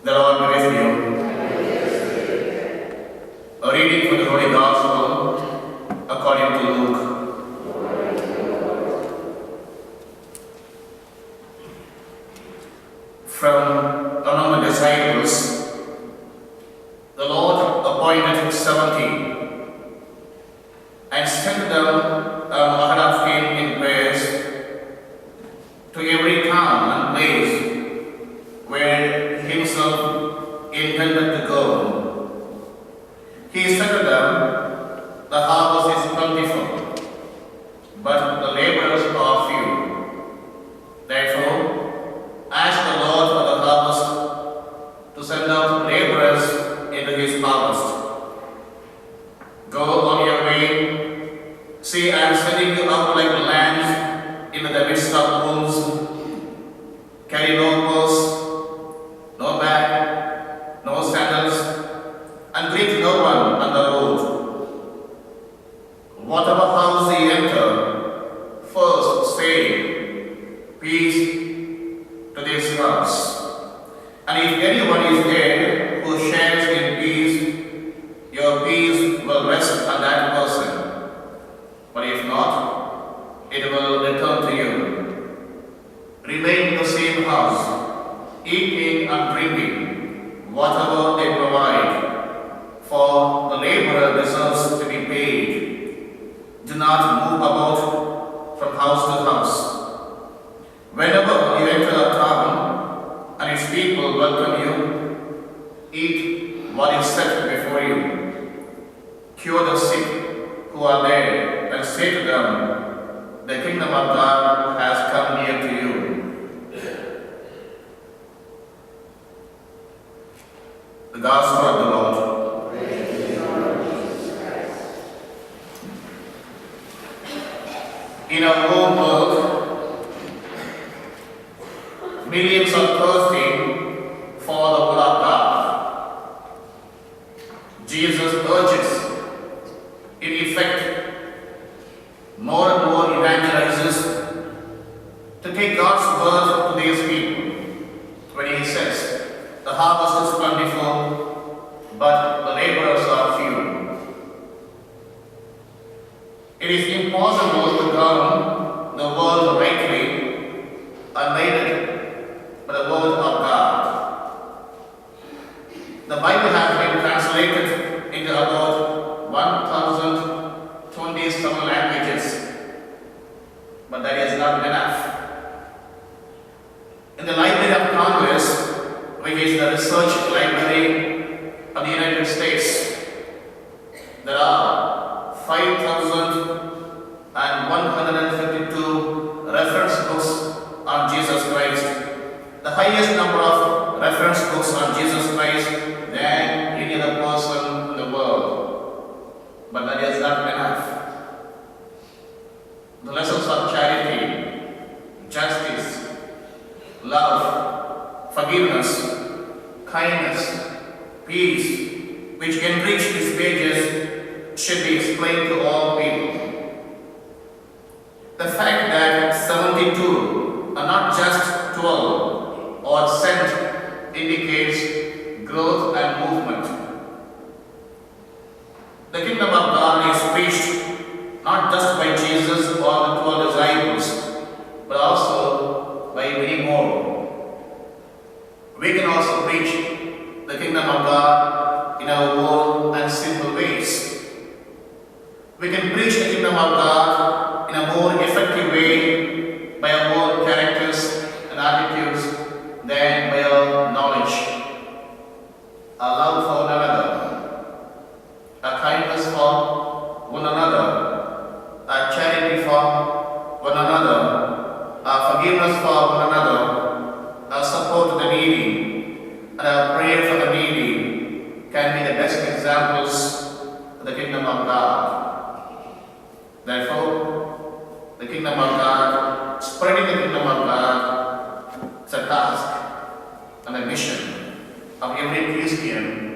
The Lord be with you. A reading from the Holy Gospel according to Luke. From among the disciples, the Lord appointed 70 and sent them ahead of him in pairs to every town and place where he himself intended to go. He said to them, "The harvest is plentiful, but the laborers are few. Therefore, ask the Lord of the harvest to send out laborers into his harvest. Go on your way. See, I am sending you out like lambs into the midst of wolves. Carry no purse, no bag, no sandals, and greet no one on the road. Whatever house ye enter, first say, peace to this house. And if anyone is there who shares in peace, your peace will rest on that person. But if not, it will return to you. Remain in the same house, eating and drinking whatever they provide, for the laborer deserves to be paid. Do not move about from house to house. Whenever you enter a town and its people welcome you, eat what is set before you. Cure the sick who are there and say to them, the kingdom of God has come near to you. The Gospel of the Lord. In our whole world, millions are thirsty for the word of God. Jesus urges, in effect, more and more evangelizers to take God's word to these people when he says, the harvest is plentiful, but the laborers are few. It is impossible to govern the world rightly unaided by the word of God. The Bible has been translated into about 1,027 languages, but that is not enough. In the Library of Congress, which is the research library of the United States, there are 5,152 reference books on Jesus Christ, the highest number of reference books on Jesus Christ than any other person in the world. But that is not enough. The lessons of charity, justice, love, forgiveness, kindness, peace, which enrich these pages, should be explained to all people. The fact that 72 are not just 12 or sent indicates growth and movement. The kingdom of God is preached not just by Jesus or the 12 disciples, but also by many more. We can also preach the kingdom of God in our own and simple ways. We can preach the kingdom of God in a more effective way by our own characters and attitudes than by our knowledge. A love for one another, a kindness for one another, a charity for one another, a forgiveness for one another, a support to the needy, and a prayer for the needy can be the best examples of the kingdom of God. Therefore, the kingdom of God, spreading the kingdom of God, is a task and a mission of every Christian